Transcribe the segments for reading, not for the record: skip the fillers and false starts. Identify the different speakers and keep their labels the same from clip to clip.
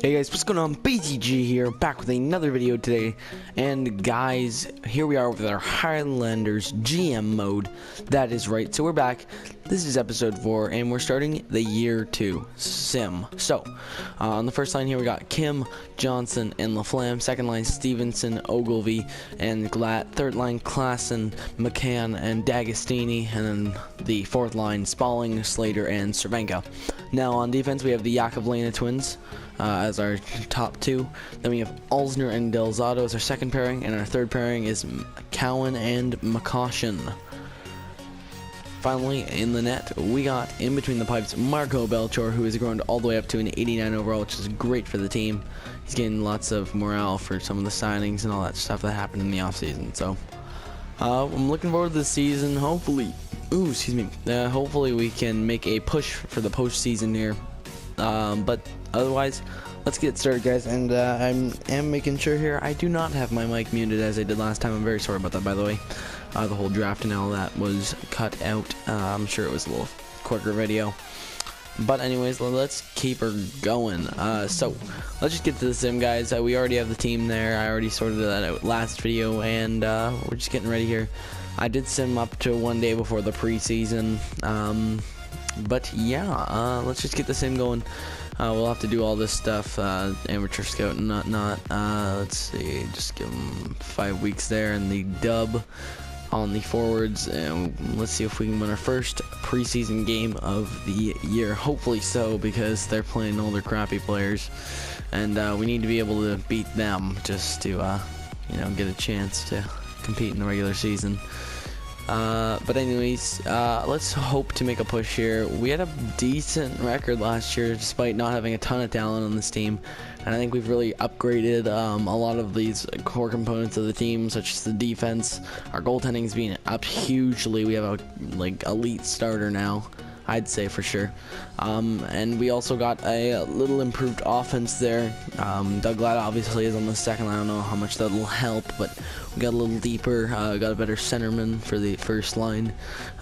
Speaker 1: Hey guys, what's going on? BTG here, back with another video today. And guys, here we are with our Highlanders GM mode. That is right, so we're back. This is episode 4, and we're starting the year 2 sim. So, on the first line here we got Kim, Johnson, and LaFlamme. Second line, Stevenson, Ogilvy, and Glatt. Third line, Klassen, McCann, and D'Agostini. And then the fourth line, Spalling, Slater, and Cervenka. Now on defense, we have the Yakovlena twins as our top two. Then we have Alsner and Delzato as our second pairing, and our third pairing is Cowan and McCaution. Finally, in the net, we got in between the pipes Marco Belchor, who has grown all the way up to an 89 overall, which is great for the team. He's getting lots of morale for some of the signings and all that stuff that happened in the offseason. So I'm looking forward to the season. Hopefully, hopefully we can make a push for the postseason here. But otherwise, let's get started, guys. And I am making sure here I do not have my mic muted as I did last time. I'm very sorry about that, by the way. The whole draft and all that was cut out. I'm sure it was a little quicker video. But anyways, let's keep her going. So let's just get to the sim, guys. We already have the team there. I already sorted that out last video, and we're just getting ready here. I did sim up to one day before the preseason. But yeah, let's just get the sim going. We'll have to do all this stuff, amateur scout and not. Let's see, just give them 5 weeks there, and the dub on the forwards, and let's see if we can win our first preseason game of the year. Hopefully so, because they're playing all their crappy players, and we need to be able to beat them just to get a chance to compete in the regular season. But anyways, let's hope to make a push here. We had a decent record last year despite not having a ton of talent on this team, and I think we've really upgraded a lot of these core components of the team, such as the defense. Our goaltending is being upped hugely. We have a elite starter now, I'd say for sure. And we also got a little improved offense there. Doug Ladd obviously is on the second line. I don't know how much that'll help, but we got a little deeper. Got a better centerman for the first line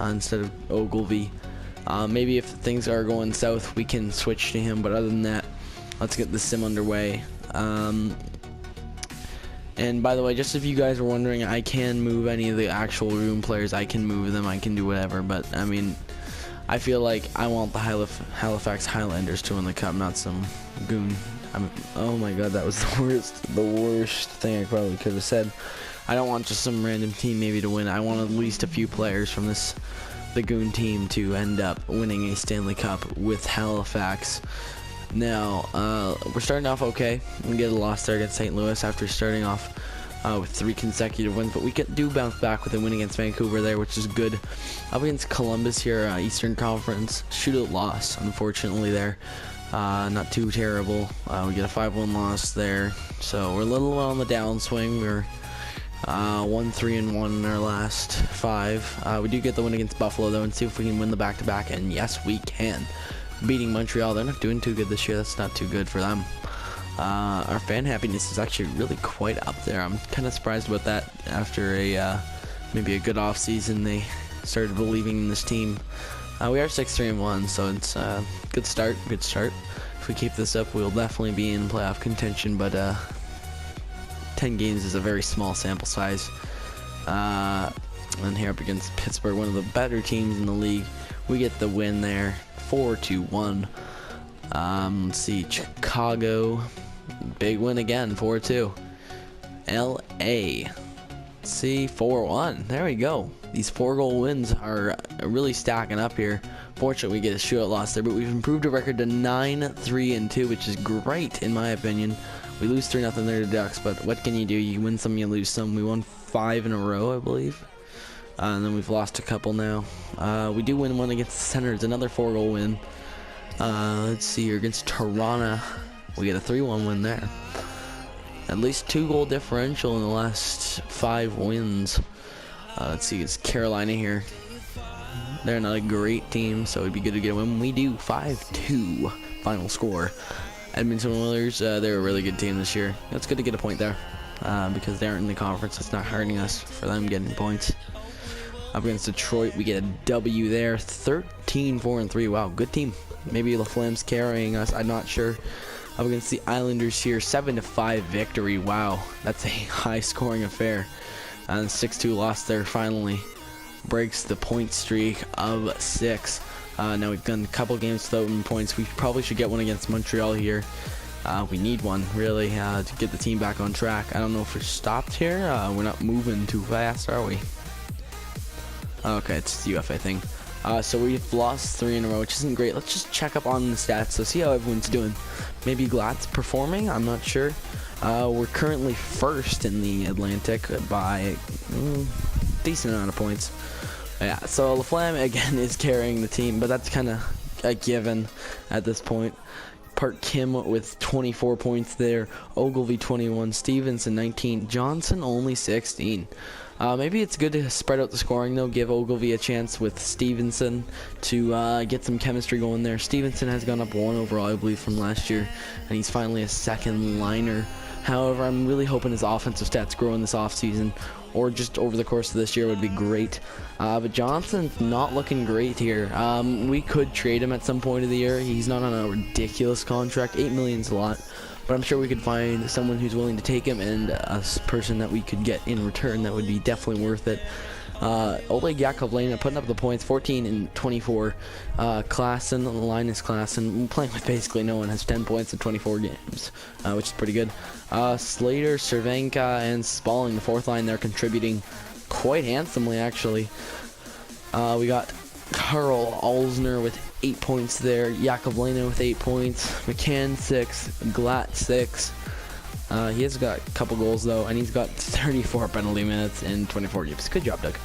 Speaker 1: instead of Ogilvy. Maybe if things are going south, we can switch to him. But other than that, let's get the sim underway. And by the way, just if you guys were wondering, I can move any of the actual room players. I can move them. I can do whatever. But I mean, I feel like I want the Halifax Highlanders to win the cup, not some goon. Oh my god, that was the worst thing I probably could have said. I don't want just some random team maybe to win. I want at least a few players from the goon team to end up winning a Stanley Cup with Halifax. Now, we're starting off okay. We get a loss there against St. Louis after starting off with 3 consecutive wins, but we do bounce back with a win against Vancouver there, which is good. Up against Columbus here, Eastern Conference, shootout loss, unfortunately there. Not too terrible. We get a 5-1 loss there, so we're a little on the downswing. We're 1-3-1 in our last 5. We do get the win against Buffalo though, and see if we can win the back-to-back, and yes, we can. Beating Montreal, they're not doing too good this year. That's not too good for them. Our fan happiness is actually really quite up there. I'm kind of surprised about that. After maybe a good off season, they started believing in this team. We are 6-3-1, so it's a good start. If we keep this up, we'll definitely be in playoff contention. But 10 games is a very small sample size. And here up against Pittsburgh, one of the better teams in the league, we get the win there, 4-1. Let's see, Chicago. Big win again, 4-2. LA. See, 4-1. There we go. These 4-goal wins are really stacking up here. Fortunately, we get a shootout loss there, but we've improved our record to 9-3-2, which is great in my opinion. We lose 3-0 there to Ducks, but what can you do? You win some, you lose some. We won 5 in a row, I believe. And then we've lost a couple now. We do win one against the Senators, another 4-goal win. Let's see here, against Toronto, we get a 3-1 win there. At least 2-goal differential in the last 5 wins. Let's see, it's Carolina here. They're not a great team, so it'd be good to get a win. We do 5-2 final score. Edmonton Oilers, they're a really good team this year. It's good to get a point there because they aren't in the conference. It's not hurting us for them getting points. Up against Detroit, we get a W there, 13-4-3. Wow, good team. Maybe LaFlamme's carrying us. I'm not sure. up against the Islanders here. 7-5 victory. Wow, that's a high-scoring affair. And 6-2 loss there finally breaks the point streak of 6. Now we've done a couple games without points. We probably should get one against Montreal here. We need one, really, to get the team back on track. I don't know if we're stopped here. We're not moving too fast, are we? Okay, it's the UFA thing. So we've lost 3 in a row, which isn't great. Let's just check up on the stats, so see how everyone's doing. Maybe Glatt's performing, I'm not sure. We're currently first in the Atlantic by decent amount of points. Yeah, so Laflamme again is carrying the team, but that's kind of a given at this point. Park Kim with 24 points there, Ogilvy 21, Stevenson 19, Johnson only 16. Maybe it's good to spread out the scoring though, give Ogilvy a chance with Stevenson to get some chemistry going there. Stevenson has gone up 1 overall, I believe, from last year, and he's finally a second liner. However, I'm really hoping his offensive stats grow in this offseason, or just over the course of this year would be great. But Johnson's not looking great here. We could trade him at some point of the year. He's not on a ridiculous contract. $8 million is a lot, but I'm sure we could find someone who's willing to take him, and a person that we could get in return that would be definitely worth it. Oleg Yakovlena putting up the points, 14 and 24. Klassen, Linus Klassen, playing with basically no one, has 10 points in 24 games, which is pretty good. Slater, Cervenka, and Spalling, the 4th line, they're contributing quite handsomely, actually. We got Karl Alsner with 8 points there, Yakovlena with 8 points, McCann 6, Glatt 6. He has got a couple goals though, and he's got 34 penalty minutes in 24 games. Good job, Doug.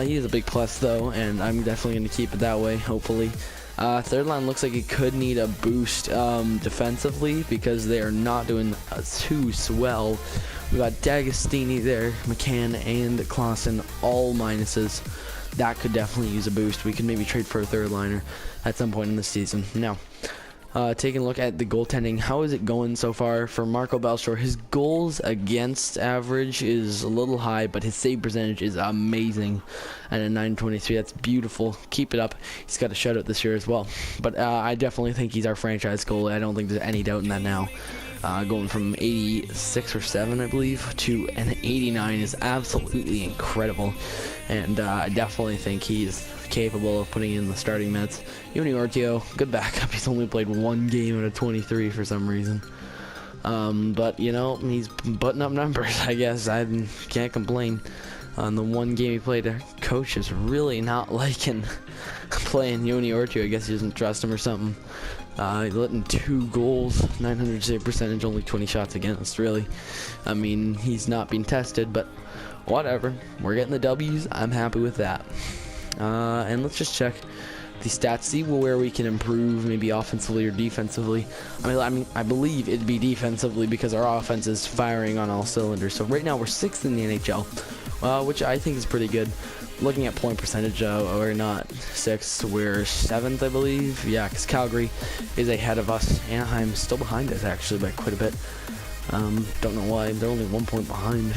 Speaker 1: He is a big plus though, and I'm definitely going to keep it that way, hopefully. 3rd line looks like it could need a boost defensively, because they are not doing too swell. We got D'Agostini there, McCann and Klassen, all minuses. That could definitely use a boost. We could maybe trade for a 3rd liner at some point in the season. Now, taking a look at the goaltending, how is it going so far for Marco Belshore? His goals against average is a little high, but his save percentage is amazing at a 923. That's beautiful. Keep it up. He's got a shutout this year as well, but I definitely think he's our franchise goalie. I don't think there's any doubt in that now. Going from 86 or 7, I believe, to an 89 is absolutely incredible, and I definitely think he's capable of putting in the starting minutes. Yoni Ortio, good backup. He's only played 1 game out of 23 for some reason. But, you know, he's putting up numbers, I guess. I can't complain. On the 1 game he played, our coach is really not liking playing Yoni Ortio. I guess he doesn't trust him or something. He let in 2 goals, 900 save percentage, only 20 shots against, really. I mean, he's not being tested, but whatever. We're getting the W's. I'm happy with that. And let's just check the stats, see where we can improve, maybe offensively or defensively. I believe it'd be defensively, because our offense is firing on all cylinders. So right now we're 6th in the NHL, which I think is pretty good. Looking at point percentage, we're not 6th, we're 7th, I believe. Yeah, because Calgary is ahead of us. Anaheim's still behind us, actually, by quite a bit. Don't know why. They're only 1 point behind.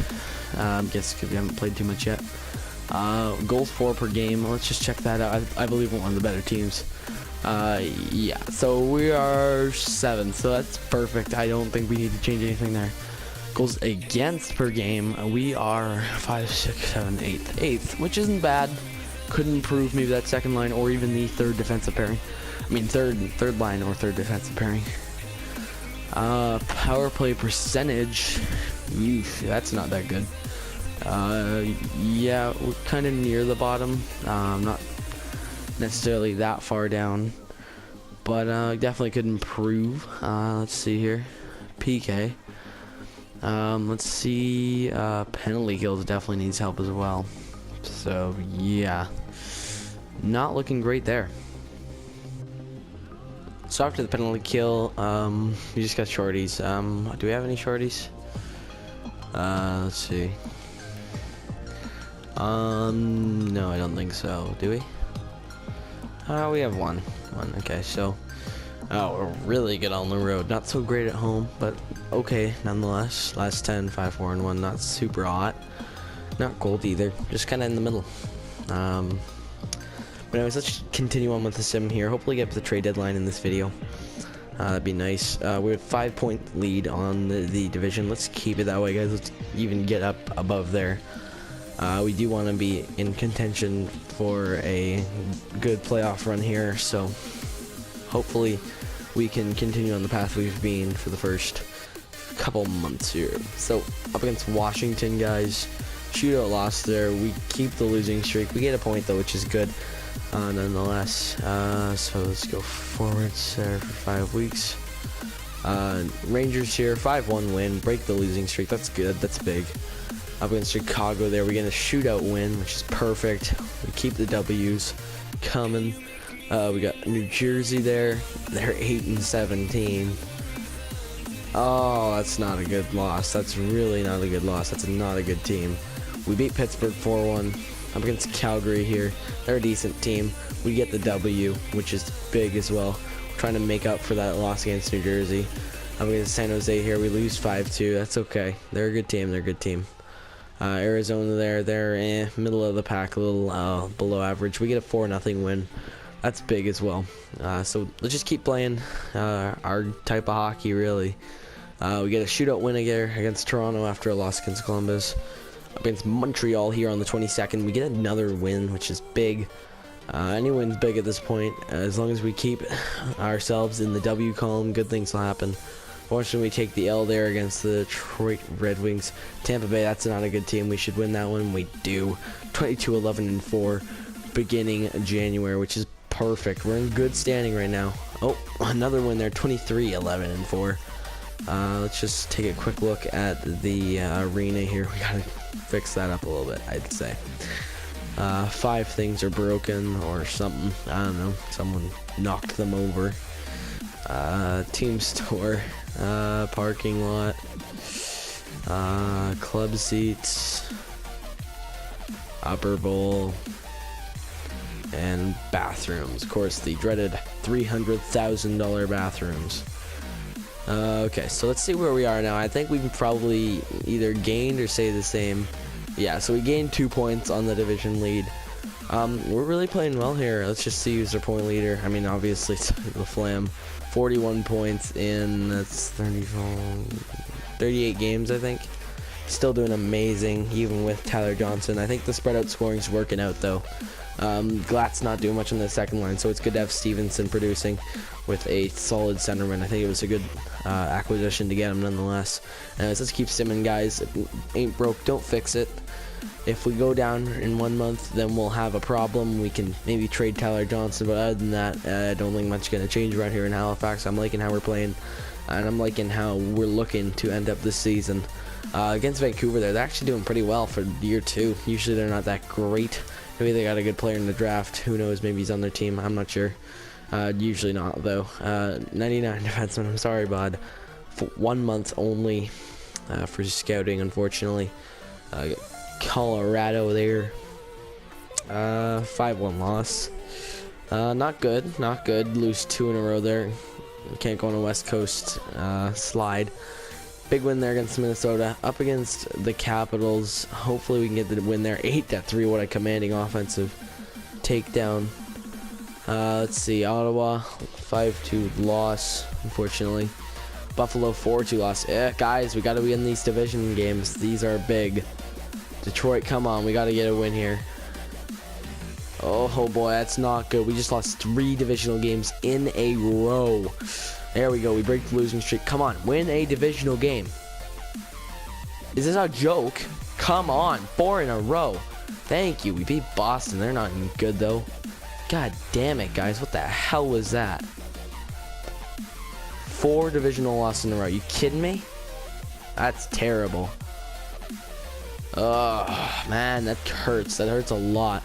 Speaker 1: Guess because we haven't played too much yet. Goals for per game, let's just check that out. I believe we're one of the better teams. Yeah, so we are 7th, so that's perfect. I don't think we need to change anything there. Goals against per game, we are 5, 6, 7, 8th, which isn't bad. Could improve maybe that 2nd line, or even the 3rd defensive pairing. I mean third line or 3rd defensive pairing. Power play percentage, that's not that good. Yeah, we're kind of near the bottom. Not necessarily that far down, but definitely could improve. Let's see here. PK. Let's see. Penalty kills definitely needs help as well. So yeah, not looking great there. So after the penalty kill, we just got shorties. Do we have any shorties? Let's see. No, I don't think so. Do we? We have one. Okay, so we're really good on the road. Not so great at home, but okay nonetheless. Last 10, 5, 4, and 1. Not super hot. Not cold either. Just kind of in the middle. But anyways, let's continue on with the sim here. Hopefully get to the trade deadline in this video. That'd be nice. We have 5-point lead on the division. Let's keep it that way, guys. Let's even get up above there. We do want to be in contention for a good playoff run here, so hopefully we can continue on the path we've been for the first couple months here. So up against Washington, guys, shootout loss there. We keep the losing streak. We get a point though, which is good nonetheless. So let's go forwards there for 5 weeks. Rangers here, 5-1 win, break the losing streak. That's good. That's big. Up against Chicago there, we get a shootout win, which is perfect. We keep the W's coming. We got New Jersey there. They're 8-17. Oh, that's not a good loss. That's really not a good loss. That's not a good team. We beat Pittsburgh 4-1. Up against Calgary here. They're a decent team. We get the W, which is big as well. We're trying to make up for that loss against New Jersey. Up against San Jose here, we lose 5-2. That's okay. They're a good team. They're a good team. Arizona there, they're middle of the pack, a little below average. We get a 4-0 win. That's big as well. So let's just keep playing our type of hockey, really. We get a shootout win again against Toronto after a loss against Columbus. Against Montreal here on the 22nd, we get another win, which is big. Any win's big at this point. As long as we keep ourselves in the W column, good things will happen. Fortunately, we take the L there against the Detroit Red Wings. Tampa Bay, that's not a good team. We should win that one. We do. 22-11-4 beginning January, which is perfect. We're in good standing right now. Oh, another win there. 23-11-4. Let's just take a quick look at the arena here. We gotta fix that up a little bit, I'd say. 5 things are broken or something. I don't know. Someone knocked them over. Team store. Parking lot, club seats, upper bowl, and bathrooms. Of course, the dreaded $300,000 bathrooms. Okay, so let's see where we are now. I think we've probably either gained or stayed the same. Yeah, so we gained 2 points on the division lead. We're really playing well here. Let's just see who's our point leader. I mean, obviously, it's the Flam. 41 points in, that's 38 games, I think. Still doing amazing, even with Tyler Johnson. I think the spread out scoring's working out, though. Glatt's not doing much on the second line, so it's good to have Stevenson producing with a solid centerman. I think it was a good acquisition to get him, nonetheless. Let's keep simming, guys. If it ain't broke, don't fix it. If we go down in 1 month, then we'll have a problem. We can maybe trade Tyler Johnson, but other than that, I don't think much is going to change right here in Halifax. I'm liking how we're playing, and I'm liking how we're looking to end up this season. Against Vancouver, they're actually doing pretty well for year 2. Usually they're not that great. Maybe they got a good player in the draft. Who knows? Maybe he's on their team. I'm not sure. Usually not, though. 99 defenseman. I'm sorry, bud. For 1 month only for scouting, unfortunately. Colorado there. 5-1 loss. Not good. Not good. Lose 2 in a row there. Can't go on a West Coast slide. Big win there against Minnesota. Up against the Capitals. Hopefully we can get the win there. 8-3. What a commanding offensive takedown. Let's see. Ottawa 5-2 loss, unfortunately. Buffalo 4-2 loss. Guys, we got to win these division games. These are big. Detroit, come on. We got to get a win here. Oh boy, that's not good. We just lost 3 divisional games in a row. There we go. We break the losing streak. Come on, win a divisional game. Is this a joke? Come on, 4 in a row. Thank you. We beat Boston. They're not any good, though. God damn it, guys. What the hell was that? 4 divisional losses in a row. You kidding me? That's terrible. Oh, man, that hurts. That hurts a lot.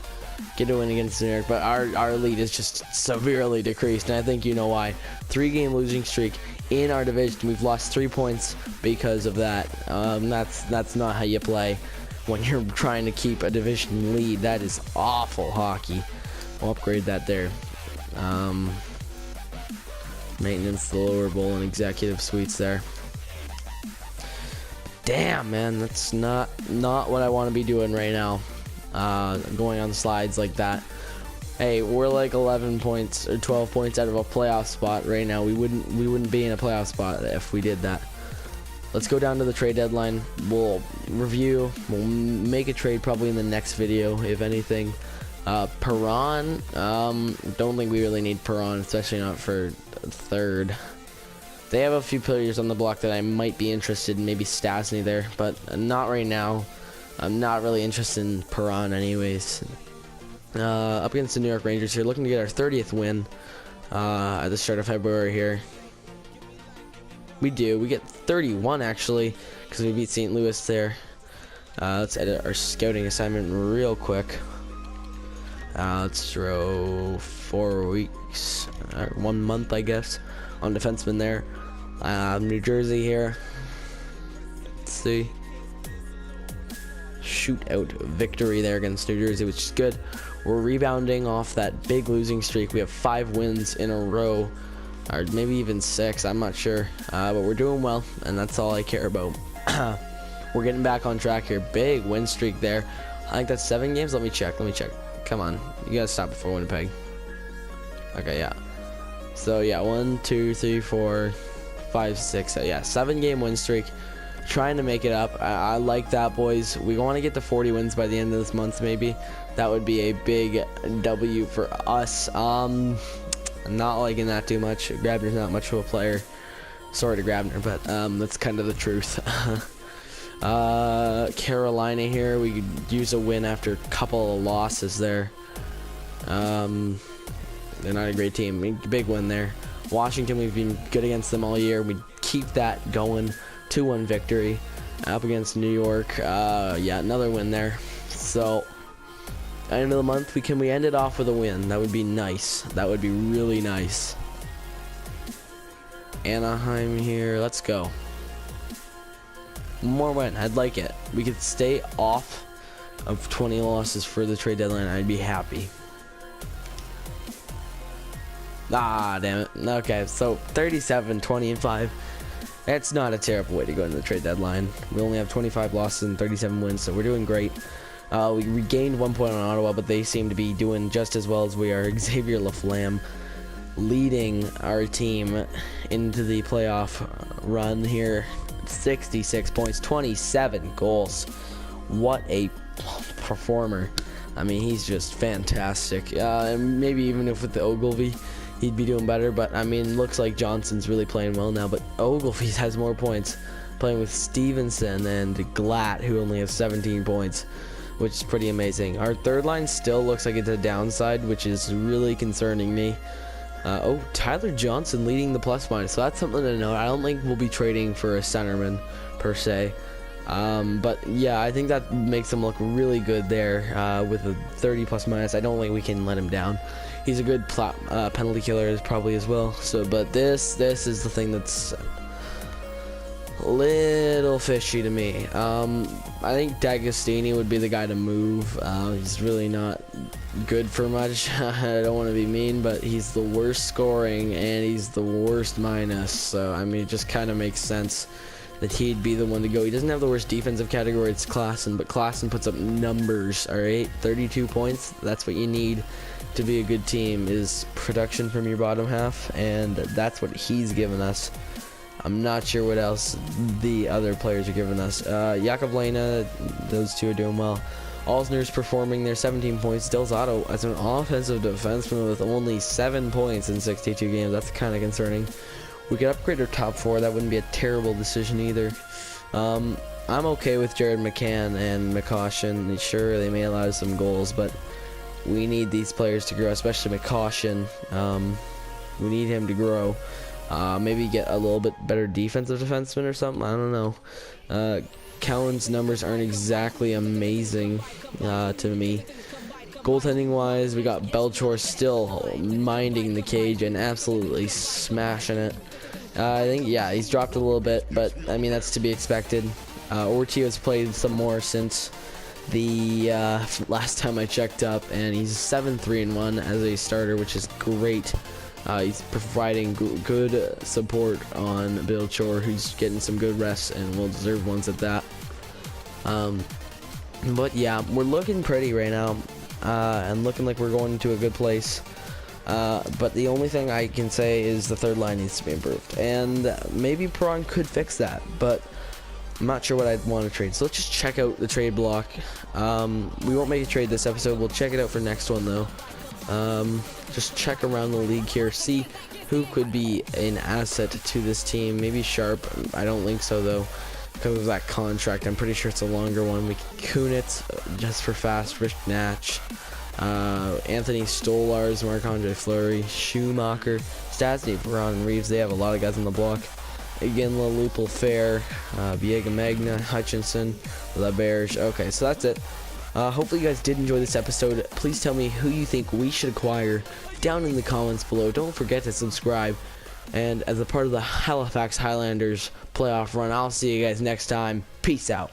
Speaker 1: Get a win against New York, but our lead is just severely decreased, and I think you know why. 3-game losing streak in our division. We've lost 3 points because of that. That's not how you play when you're trying to keep a division lead. That is awful hockey. I'll upgrade that there. Maintenance, the lower bowl, and executive suites there. Damn, man, that's not what I want to be doing right now. Going on slides like that. Hey, we're like 11 points or 12 points out of a playoff spot right now. We wouldn't be in a playoff spot if we did that. Let's go down to the trade deadline. We'll review. We'll make a trade probably in the next video, if anything. Perron, don't think we really need Perron, especially not for third. They have a few players on the block that I might be interested in, maybe Stasny there, but not right now. I'm not really interested in Perron anyways. Up against the New York Rangers here, looking to get our 30th win at the start of February here. We get 31 actually, because we beat St. Louis there. Let's edit our scouting assignment real quick. Let's throw 4 weeks, or 1 month I guess, on defenseman there. New Jersey here. Let's see. Shootout victory there against New Jersey, which is good. We're rebounding off that big losing streak. We have 5 wins in a row, or maybe even 6, I'm not sure, but we're doing well, and that's all I care about. We're getting back on track here. Big win streak there. I think that's 7 games. Let me check. Come on, you gotta stop before Winnipeg. Okay, yeah. So yeah, 1, 2, 3, 4, 5, 6. Yeah, 7-game win streak. Trying to make it up. I like that, boys. We want to get to 40 wins by the end of this month, maybe. That would be a big W for us. I'm not liking that too much. Grabner's not much of a player. Sorry to Grabner, but that's kind of the truth. Carolina here, we could use a win after a couple of losses there. They're not a great team. Big win there. Washington, we've been good against them all year. We keep that going. 2-1 victory. Up against New York, yeah, another win there. So end of the month, can we end it off with a win? That would be nice. That would be really nice. Anaheim here, let's go. One more win, I'd like it. We could stay off of 20 losses for the trade deadline. I'd be happy. Ah, damn it. Okay, so 37, 20, and 5. That's not a terrible way to go into the trade deadline. We only have 25 losses and 37 wins, so we're doing great. We regained 1 point on Ottawa, but they seem to be doing just as well as we are. Xavier Laflamme leading our team into the playoff run here. 66 points, 27 goals. What a performer. I mean, he's just fantastic. And maybe even if with the Ogilvy, he'd be doing better, but I mean, looks like Johnson's really playing well now, but Ogilvy has more points, playing with Stevenson and Glatt, who only have 17 points, which is pretty amazing. Our third line still looks like it's a downside, which is really concerning me. Oh, Tyler Johnson leading the plus minus, so that's something to note. I don't think we'll be trading for a centerman per se, but yeah, I think that makes him look really good there with a 30 plus minus. I don't think we can let him down. He's a good penalty killer probably as well. So, but this is the thing that's a little fishy to me. I think D'Agostini would be the guy to move. He's really not good for much. I don't want to be mean, but he's the worst scoring and he's the worst minus. So I mean, it just kind of makes sense that he'd be the one to go. He doesn't have the worst defensive category. It's Klassen, but Klassen puts up numbers. All right, 32 points. That's what you need to be a good team, is production from your bottom half, and that's what he's given us. I'm not sure what else the other players are giving us. Jakub Lehner, those two are doing well. Alsner's performing there, 17 points. Del Zotto as an offensive defenseman with only 7 points in 62 games. That's kind of concerning. We could upgrade our top 4. That wouldn't be a terrible decision either. I'm okay with Jared McCann and McCaution. Sure, they may allow some goals, but we need these players to grow, especially McCaution. We need him to grow. Maybe get a little bit better defensive defenseman or something. I don't know. Cowan's numbers aren't exactly amazing to me. Goaltending wise, we got Belchor still minding the cage and absolutely smashing it. I think, yeah, he's dropped a little bit, but I mean, that's to be expected. Ortio's played some more since the last time I checked up, and he's 7-3-1 as a starter, which is great. He's providing good support on Belchor, who's getting some good rests and will deserve ones at that. But yeah, we're looking pretty right now. and looking like we're going into a good place. But the only thing I can say is the third line needs to be improved, and maybe Perron could fix that, but I'm not sure what I'd want to trade. So let's just check out the trade block. We won't make a trade this episode. We'll check it out for next one though. Just check around the league here, see who could be an asset to this team. Maybe Sharp. I don't think so though, because of that contract. I'm pretty sure it's a longer one. We can Kunitz just for fast. Rich Natch, Anthony Stolars, Marc-Andre Fleury, Schumacher, Stastny, Perron, and Reeves. They have a lot of guys on the block. Again, Lupel, Fair, Viega Magna, Hutchinson, LaBerge. Okay, so that's it. Hopefully you guys did enjoy this episode. Please tell me who you think we should acquire down in the comments below. Don't forget to subscribe. And as a part of the Halifax Highlanders playoff run, I'll see you guys next time. Peace out.